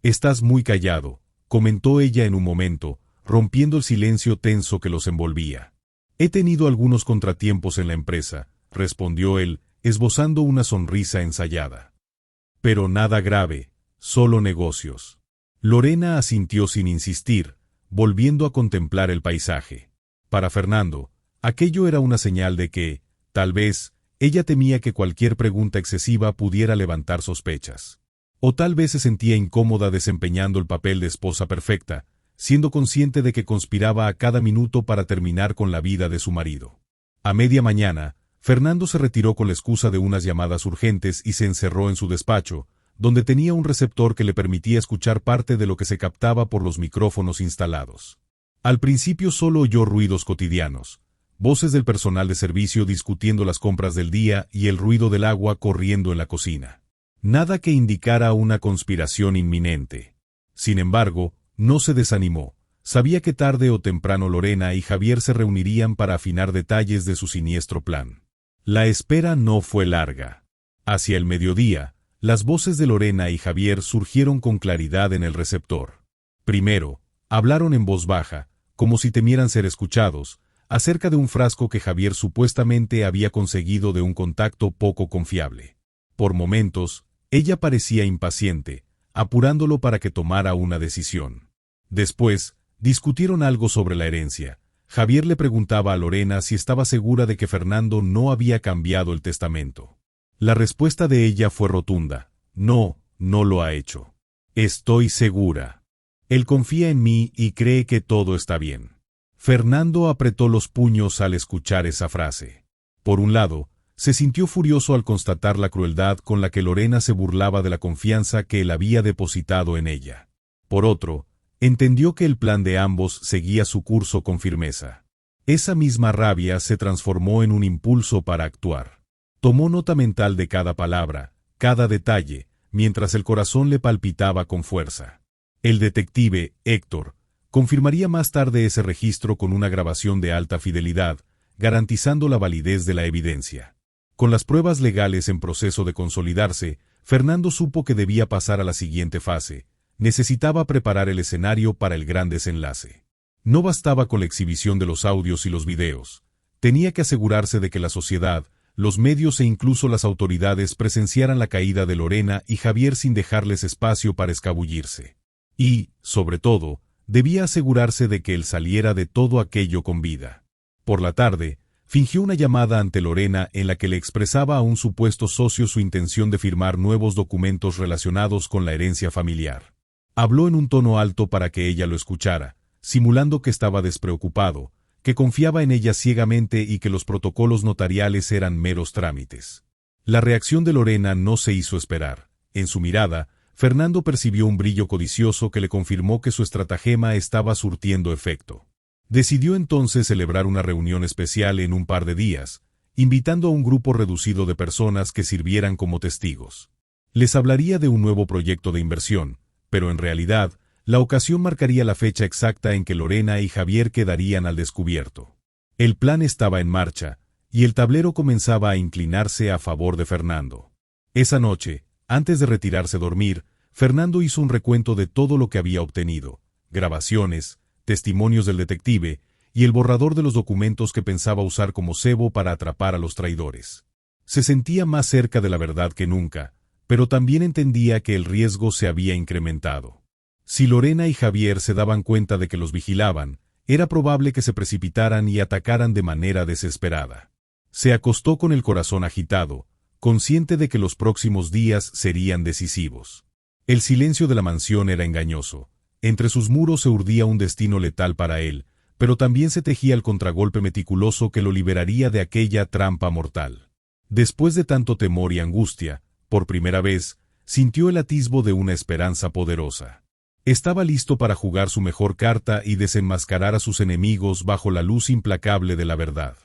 «Estás muy callado», comentó ella en un momento, rompiendo el silencio tenso que los envolvía. «He tenido algunos contratiempos en la empresa», respondió él, esbozando una sonrisa ensayada. «Pero nada grave. Solo negocios». Lorena asintió sin insistir, volviendo a contemplar el paisaje. Para Fernando, aquello era una señal de que, tal vez, ella temía que cualquier pregunta excesiva pudiera levantar sospechas. O tal vez se sentía incómoda desempeñando el papel de esposa perfecta, siendo consciente de que conspiraba a cada minuto para terminar con la vida de su marido. A media mañana, Fernando se retiró con la excusa de unas llamadas urgentes y se encerró en su despacho, donde tenía un receptor que le permitía escuchar parte de lo que se captaba por los micrófonos instalados. Al principio solo oyó ruidos cotidianos, voces del personal de servicio discutiendo las compras del día y el ruido del agua corriendo en la cocina. Nada que indicara una conspiración inminente. Sin embargo, no se desanimó. Sabía que tarde o temprano Lorena y Javier se reunirían para afinar detalles de su siniestro plan. La espera no fue larga. Hacia el mediodía, las voces de Lorena y Javier surgieron con claridad en el receptor. Primero, hablaron en voz baja, como si temieran ser escuchados, acerca de un frasco que Javier supuestamente había conseguido de un contacto poco confiable. Por momentos, ella parecía impaciente, apurándolo para que tomara una decisión. Después, discutieron algo sobre la herencia. Javier le preguntaba a Lorena si estaba segura de que Fernando no había cambiado el testamento. La respuesta de ella fue rotunda. No, no lo ha hecho. Estoy segura. Él confía en mí y cree que todo está bien. Fernando apretó los puños al escuchar esa frase. Por un lado, se sintió furioso al constatar la crueldad con la que Lorena se burlaba de la confianza que él había depositado en ella. Por otro, entendió que el plan de ambos seguía su curso con firmeza. Esa misma rabia se transformó en un impulso para actuar. Tomó nota mental de cada palabra, cada detalle, mientras el corazón le palpitaba con fuerza. El detective, Héctor, confirmaría más tarde ese registro con una grabación de alta fidelidad, garantizando la validez de la evidencia. Con las pruebas legales en proceso de consolidarse, Fernando supo que debía pasar a la siguiente fase. Necesitaba preparar el escenario para el gran desenlace. No bastaba con la exhibición de los audios y los videos. Tenía que asegurarse de que la sociedad, los medios e incluso las autoridades presenciaran la caída de Lorena y Javier sin dejarles espacio para escabullirse. Y, sobre todo, debía asegurarse de que él saliera de todo aquello con vida. Por la tarde, fingió una llamada ante Lorena en la que le expresaba a un supuesto socio su intención de firmar nuevos documentos relacionados con la herencia familiar. Habló en un tono alto para que ella lo escuchara, simulando que estaba despreocupado, que confiaba en ella ciegamente y que los protocolos notariales eran meros trámites. La reacción de Lorena no se hizo esperar. En su mirada, Fernando percibió un brillo codicioso que le confirmó que su estratagema estaba surtiendo efecto. Decidió entonces celebrar una reunión especial en un par de días, invitando a un grupo reducido de personas que sirvieran como testigos. Les hablaría de un nuevo proyecto de inversión, pero en realidad, la ocasión marcaría la fecha exacta en que Lorena y Javier quedarían al descubierto. El plan estaba en marcha, y el tablero comenzaba a inclinarse a favor de Fernando. Esa noche, antes de retirarse a dormir, Fernando hizo un recuento de todo lo que había obtenido: grabaciones, testimonios del detective y el borrador de los documentos que pensaba usar como cebo para atrapar a los traidores. Se sentía más cerca de la verdad que nunca, pero también entendía que el riesgo se había incrementado. Si Lorena y Javier se daban cuenta de que los vigilaban, era probable que se precipitaran y atacaran de manera desesperada. Se acostó con el corazón agitado, consciente de que los próximos días serían decisivos. El silencio de la mansión era engañoso. Entre sus muros se urdía un destino letal para él, pero también se tejía el contragolpe meticuloso que lo liberaría de aquella trampa mortal. Después de tanto temor y angustia, por primera vez, sintió el atisbo de una esperanza poderosa. Estaba listo para jugar su mejor carta y desenmascarar a sus enemigos bajo la luz implacable de la verdad.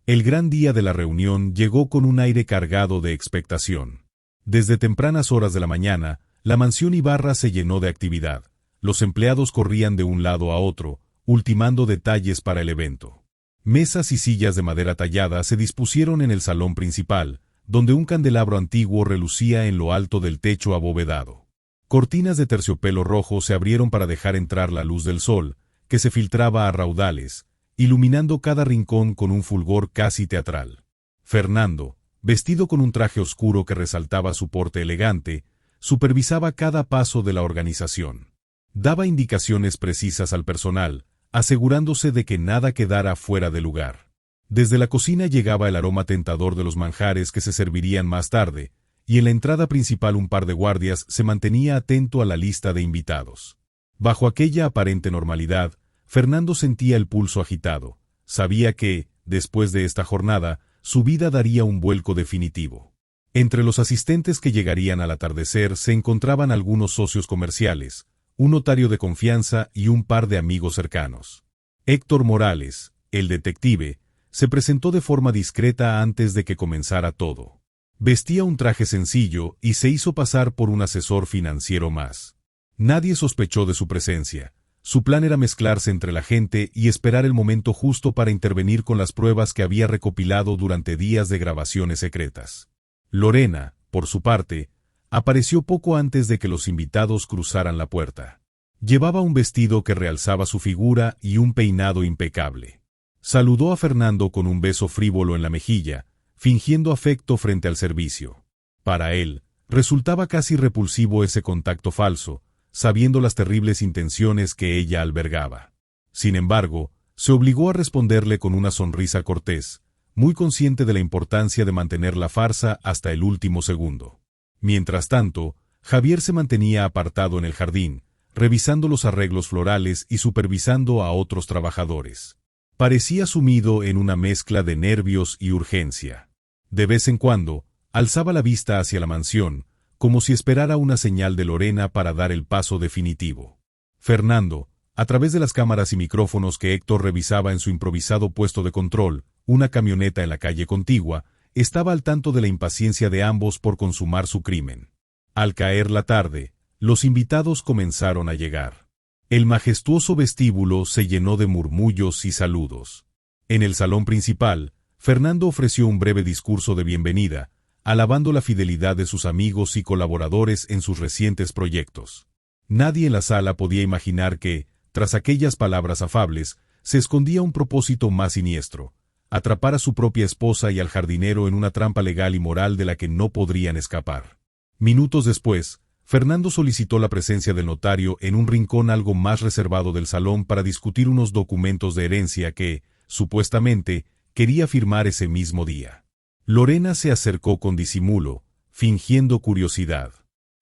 El gran día de la reunión llegó con un aire cargado de expectación. Desde tempranas horas de la mañana, la mansión Ibarra se llenó de actividad. Los empleados corrían de un lado a otro, ultimando detalles para el evento. Mesas y sillas de madera tallada se dispusieron en el salón principal, donde un candelabro antiguo relucía en lo alto del techo abovedado. Cortinas de terciopelo rojo se abrieron para dejar entrar la luz del sol, que se filtraba a raudales, iluminando cada rincón con un fulgor casi teatral. Fernando, vestido con un traje oscuro que resaltaba su porte elegante, supervisaba cada paso de la organización. Daba indicaciones precisas al personal, asegurándose de que nada quedara fuera de lugar. Desde la cocina llegaba el aroma tentador de los manjares que se servirían más tarde, y en la entrada principal un par de guardias se mantenía atento a la lista de invitados. Bajo aquella aparente normalidad, Fernando sentía el pulso agitado. Sabía que, después de esta jornada, su vida daría un vuelco definitivo. Entre los asistentes que llegarían al atardecer se encontraban algunos socios comerciales, un notario de confianza y un par de amigos cercanos. Héctor Morales, el detective, se presentó de forma discreta antes de que comenzara todo. Vestía un traje sencillo y se hizo pasar por un asesor financiero más. Nadie sospechó de su presencia. Su plan era mezclarse entre la gente y esperar el momento justo para intervenir con las pruebas que había recopilado durante días de grabaciones secretas. Lorena, por su parte, apareció poco antes de que los invitados cruzaran la puerta. Llevaba un vestido que realzaba su figura y un peinado impecable. Saludó a Fernando con un beso frívolo en la mejilla, fingiendo afecto frente al servicio. Para él, resultaba casi repulsivo ese contacto falso, sabiendo las terribles intenciones que ella albergaba. Sin embargo, se obligó a responderle con una sonrisa cortés, muy consciente de la importancia de mantener la farsa hasta el último segundo. Mientras tanto, Javier se mantenía apartado en el jardín, revisando los arreglos florales y supervisando a otros trabajadores. Parecía sumido en una mezcla de nervios y urgencia. De vez en cuando, alzaba la vista hacia la mansión, como si esperara una señal de Lorena para dar el paso definitivo. Fernando, a través de las cámaras y micrófonos que Héctor revisaba en su improvisado puesto de control, una camioneta en la calle contigua, estaba al tanto de la impaciencia de ambos por consumar su crimen. Al caer la tarde, los invitados comenzaron a llegar. El majestuoso vestíbulo se llenó de murmullos y saludos. En el salón principal, Fernando ofreció un breve discurso de bienvenida, alabando la fidelidad de sus amigos y colaboradores en sus recientes proyectos. Nadie en la sala podía imaginar que, tras aquellas palabras afables, se escondía un propósito más siniestro: atrapar a su propia esposa y al jardinero en una trampa legal y moral de la que no podrían escapar. Minutos después, Fernando solicitó la presencia del notario en un rincón algo más reservado del salón para discutir unos documentos de herencia que, supuestamente, quería firmar ese mismo día. Lorena se acercó con disimulo, fingiendo curiosidad.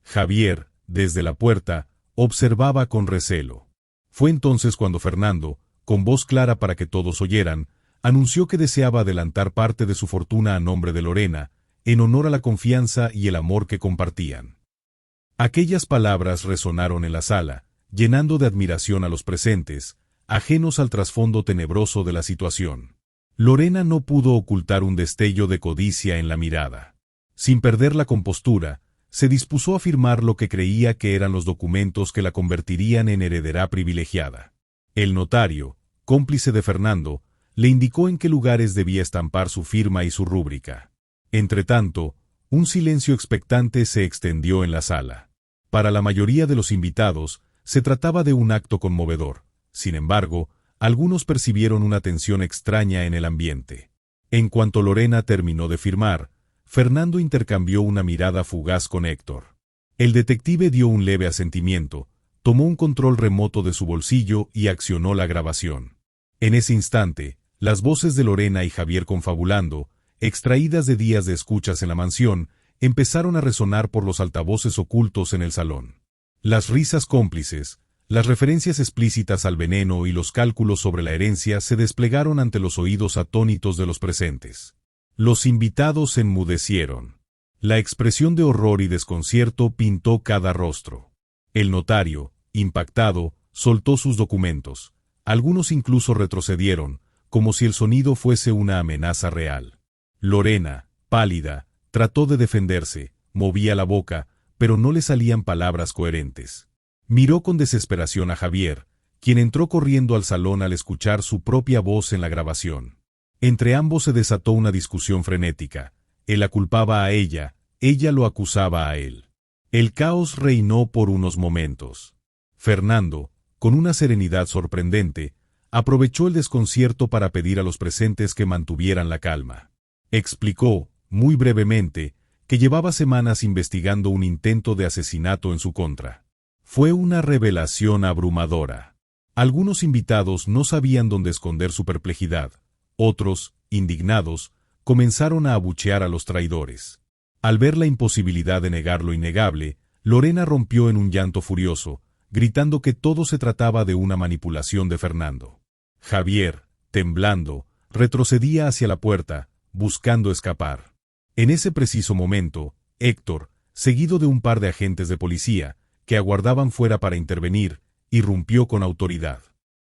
Javier, desde la puerta, observaba con recelo. Fue entonces cuando Fernando, con voz clara para que todos oyeran, anunció que deseaba adelantar parte de su fortuna a nombre de Lorena, en honor a la confianza y el amor que compartían. Aquellas palabras resonaron en la sala, llenando de admiración a los presentes, ajenos al trasfondo tenebroso de la situación. Lorena no pudo ocultar un destello de codicia en la mirada. Sin perder la compostura, se dispuso a firmar lo que creía que eran los documentos que la convertirían en heredera privilegiada. El notario, cómplice de Fernando, le indicó en qué lugares debía estampar su firma y su rúbrica. Entretanto, un silencio expectante se extendió en la sala. Para la mayoría de los invitados, se trataba de un acto conmovedor. Sin embargo, algunos percibieron una tensión extraña en el ambiente. En cuanto Lorena terminó de firmar, Fernando intercambió una mirada fugaz con Héctor. El detective dio un leve asentimiento, tomó un control remoto de su bolsillo y accionó la grabación. En ese instante, las voces de Lorena y Javier confabulando, extraídas de días de escuchas en la mansión, empezaron a resonar por los altavoces ocultos en el salón. Las risas cómplices, las referencias explícitas al veneno y los cálculos sobre la herencia se desplegaron ante los oídos atónitos de los presentes. Los invitados enmudecieron. La expresión de horror y desconcierto pintó cada rostro. El notario, impactado, soltó sus documentos. Algunos incluso retrocedieron, como si el sonido fuese una amenaza real. Lorena, pálida, trató de defenderse, movía la boca, pero no le salían palabras coherentes. Miró con desesperación a Javier, quien entró corriendo al salón al escuchar su propia voz en la grabación. Entre ambos se desató una discusión frenética. Él la culpaba a ella lo acusaba a él. El caos reinó por unos momentos. Fernando, con una serenidad sorprendente, aprovechó el desconcierto para pedir a los presentes que mantuvieran la calma. Explicó, muy brevemente, que llevaba semanas investigando un intento de asesinato en su contra. Fue una revelación abrumadora. Algunos invitados no sabían dónde esconder su perplejidad. Otros, indignados, comenzaron a abuchear a los traidores. Al ver la imposibilidad de negar lo innegable, Lorena rompió en un llanto furioso, gritando que todo se trataba de una manipulación de Fernando. Javier, temblando, retrocedía hacia la puerta, buscando escapar. En ese preciso momento, Héctor, seguido de un par de agentes de policía, que aguardaban fuera para intervenir, irrumpió con autoridad.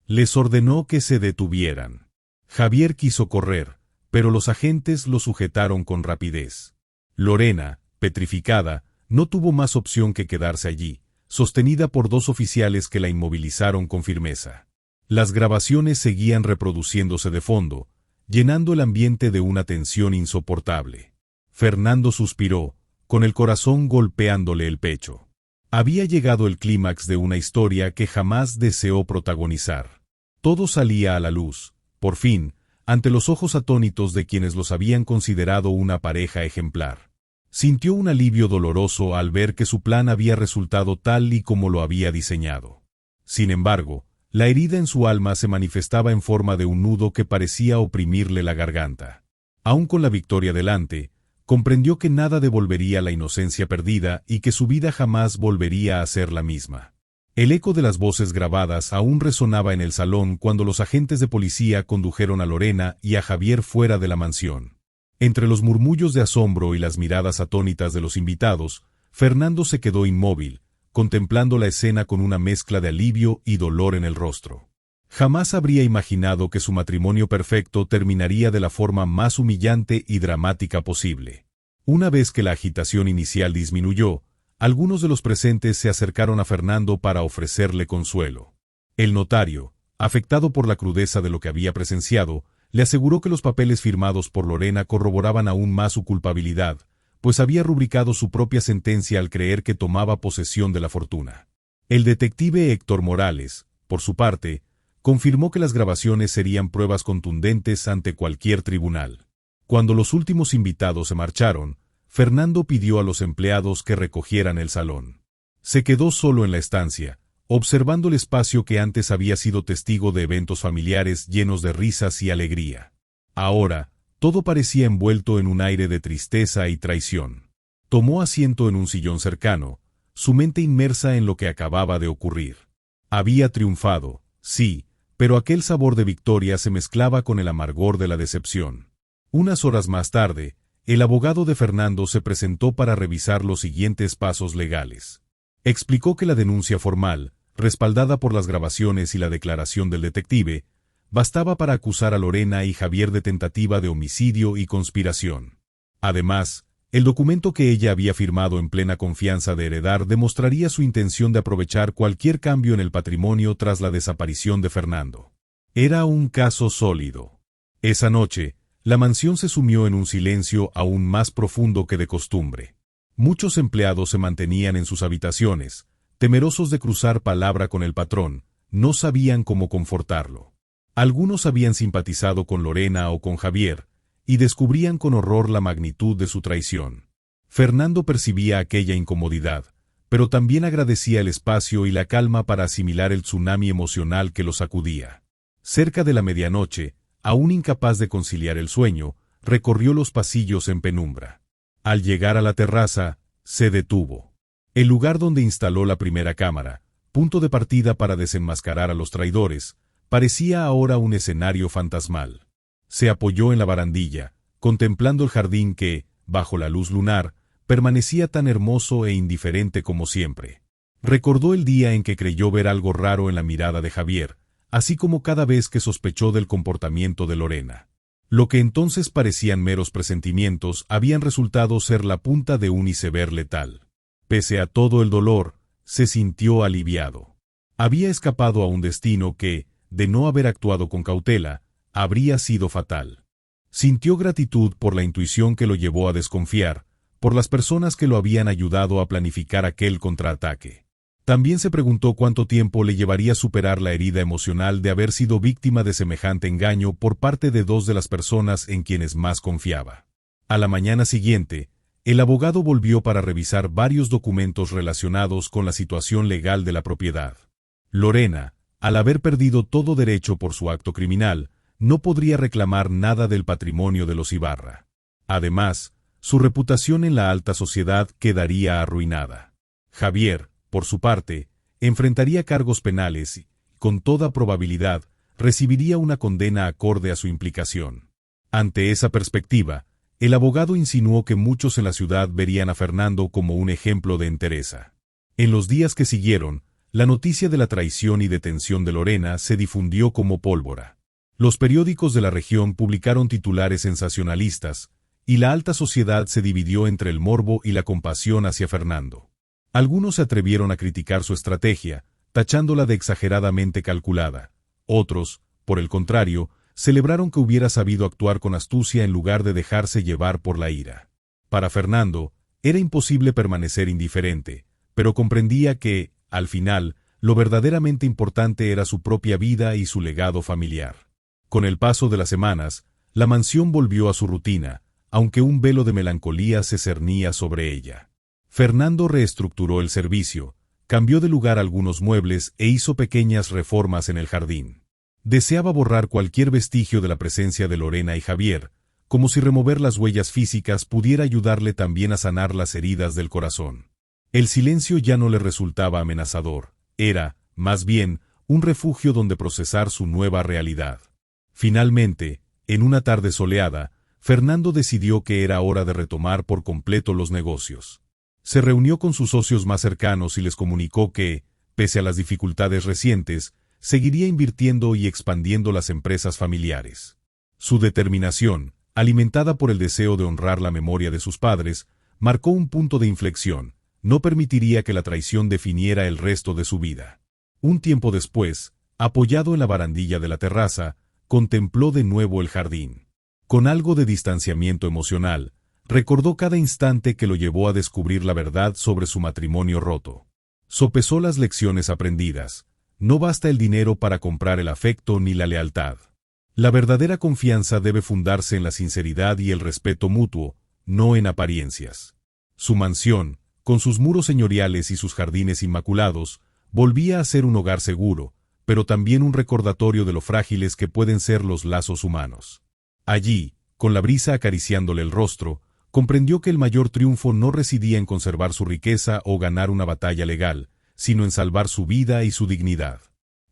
Les ordenó que se detuvieran. Javier quiso correr, pero los agentes lo sujetaron con rapidez. Lorena, petrificada, no tuvo más opción que quedarse allí, sostenida por dos oficiales que la inmovilizaron con firmeza. Las grabaciones seguían reproduciéndose de fondo, llenando el ambiente de una tensión insoportable. Fernando suspiró, con el corazón golpeándole el pecho. Había llegado el clímax de una historia que jamás deseó protagonizar. Todo salía a la luz, por fin, ante los ojos atónitos de quienes los habían considerado una pareja ejemplar. Sintió un alivio doloroso al ver que su plan había resultado tal y como lo había diseñado. Sin embargo, la herida en su alma se manifestaba en forma de un nudo que parecía oprimirle la garganta. Aún con la victoria delante, comprendió que nada devolvería la inocencia perdida y que su vida jamás volvería a ser la misma. El eco de las voces grabadas aún resonaba en el salón cuando los agentes de policía condujeron a Lorena y a Javier fuera de la mansión. Entre los murmullos de asombro y las miradas atónitas de los invitados, Fernando se quedó inmóvil, contemplando la escena con una mezcla de alivio y dolor en el rostro. Jamás habría imaginado que su matrimonio perfecto terminaría de la forma más humillante y dramática posible. Una vez que la agitación inicial disminuyó, algunos de los presentes se acercaron a Fernando para ofrecerle consuelo. El notario, afectado por la crudeza de lo que había presenciado, le aseguró que los papeles firmados por Lorena corroboraban aún más su culpabilidad, pues había rubricado su propia sentencia al creer que tomaba posesión de la fortuna. El detective Héctor Morales, por su parte, confirmó que las grabaciones serían pruebas contundentes ante cualquier tribunal. Cuando los últimos invitados se marcharon, Fernando pidió a los empleados que recogieran el salón. Se quedó solo en la estancia, observando el espacio que antes había sido testigo de eventos familiares llenos de risas y alegría. Ahora, todo parecía envuelto en un aire de tristeza y traición. Tomó asiento en un sillón cercano, su mente inmersa en lo que acababa de ocurrir. Había triunfado, sí, pero aquel sabor de victoria se mezclaba con el amargor de la decepción. Unas horas más tarde, el abogado de Fernando se presentó para revisar los siguientes pasos legales. Explicó que la denuncia formal, respaldada por las grabaciones y la declaración del detective, bastaba para acusar a Lorena y Javier de tentativa de homicidio y conspiración. Además, el documento que ella había firmado en plena confianza de heredar demostraría su intención de aprovechar cualquier cambio en el patrimonio tras la desaparición de Fernando. Era un caso sólido. Esa noche, la mansión se sumió en un silencio aún más profundo que de costumbre. Muchos empleados se mantenían en sus habitaciones, temerosos de cruzar palabra con el patrón, no sabían cómo confortarlo. Algunos habían simpatizado con Lorena o con Javier, y descubrían con horror la magnitud de su traición. Fernando percibía aquella incomodidad, pero también agradecía el espacio y la calma para asimilar el tsunami emocional que lo sacudía. Cerca de la medianoche, aún incapaz de conciliar el sueño, recorrió los pasillos en penumbra. Al llegar a la terraza, se detuvo. El lugar donde instaló la primera cámara, punto de partida para desenmascarar a los traidores, parecía ahora un escenario fantasmal. Se apoyó en la barandilla, contemplando el jardín que, bajo la luz lunar, permanecía tan hermoso e indiferente como siempre. Recordó el día en que creyó ver algo raro en la mirada de Javier, así como cada vez que sospechó del comportamiento de Lorena. Lo que entonces parecían meros presentimientos habían resultado ser la punta de un iceberg letal. Pese a todo el dolor, se sintió aliviado. Había escapado a un destino que, de no haber actuado con cautela, habría sido fatal. Sintió gratitud por la intuición que lo llevó a desconfiar, por las personas que lo habían ayudado a planificar aquel contraataque. También se preguntó cuánto tiempo le llevaría superar la herida emocional de haber sido víctima de semejante engaño por parte de dos de las personas en quienes más confiaba. A la mañana siguiente, el abogado volvió para revisar varios documentos relacionados con la situación legal de la propiedad. Lorena, al haber perdido todo derecho por su acto criminal, no podría reclamar nada del patrimonio de los Ibarra. Además, su reputación en la alta sociedad quedaría arruinada. Javier, por su parte, enfrentaría cargos penales y, con toda probabilidad, recibiría una condena acorde a su implicación. Ante esa perspectiva, el abogado insinuó que muchos en la ciudad verían a Fernando como un ejemplo de entereza. En los días que siguieron, la noticia de la traición y detención de Lorena se difundió como pólvora. Los periódicos de la región publicaron titulares sensacionalistas, y la alta sociedad se dividió entre el morbo y la compasión hacia Fernando. Algunos se atrevieron a criticar su estrategia, tachándola de exageradamente calculada. Otros, por el contrario, celebraron que hubiera sabido actuar con astucia en lugar de dejarse llevar por la ira. Para Fernando, era imposible permanecer indiferente, pero comprendía que, al final, lo verdaderamente importante era su propia vida y su legado familiar. Con el paso de las semanas, la mansión volvió a su rutina, aunque un velo de melancolía se cernía sobre ella. Fernando reestructuró el servicio, cambió de lugar algunos muebles e hizo pequeñas reformas en el jardín. Deseaba borrar cualquier vestigio de la presencia de Lorena y Javier, como si remover las huellas físicas pudiera ayudarle también a sanar las heridas del corazón. El silencio ya no le resultaba amenazador, era, más bien, un refugio donde procesar su nueva realidad. Finalmente, en una tarde soleada, Fernando decidió que era hora de retomar por completo los negocios. Se reunió con sus socios más cercanos y les comunicó que, pese a las dificultades recientes, seguiría invirtiendo y expandiendo las empresas familiares. Su determinación, alimentada por el deseo de honrar la memoria de sus padres, marcó un punto de inflexión. No permitiría que la traición definiera el resto de su vida. Un tiempo después, apoyado en la barandilla de la terraza, contempló de nuevo el jardín. Con algo de distanciamiento emocional, recordó cada instante que lo llevó a descubrir la verdad sobre su matrimonio roto. Sopesó las lecciones aprendidas. No basta el dinero para comprar el afecto ni la lealtad. La verdadera confianza debe fundarse en la sinceridad y el respeto mutuo, no en apariencias. Su mansión, con sus muros señoriales y sus jardines inmaculados, volvía a ser un hogar seguro, pero también un recordatorio de lo frágiles que pueden ser los lazos humanos. Allí, con la brisa acariciándole el rostro, comprendió que el mayor triunfo no residía en conservar su riqueza o ganar una batalla legal, sino en salvar su vida y su dignidad.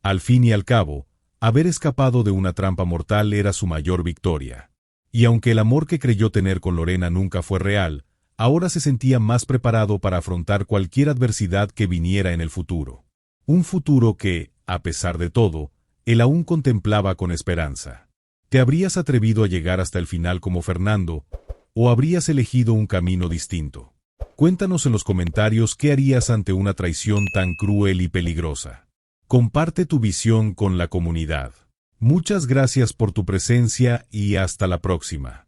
Al fin y al cabo, haber escapado de una trampa mortal era su mayor victoria. Y aunque el amor que creyó tener con Lorena nunca fue real, ahora se sentía más preparado para afrontar cualquier adversidad que viniera en el futuro. Un futuro que, a pesar de todo, él aún contemplaba con esperanza. ¿Te habrías atrevido a llegar hasta el final como Fernando, o habrías elegido un camino distinto? Cuéntanos en los comentarios qué harías ante una traición tan cruel y peligrosa. Comparte tu visión con la comunidad. Muchas gracias por tu presencia y hasta la próxima.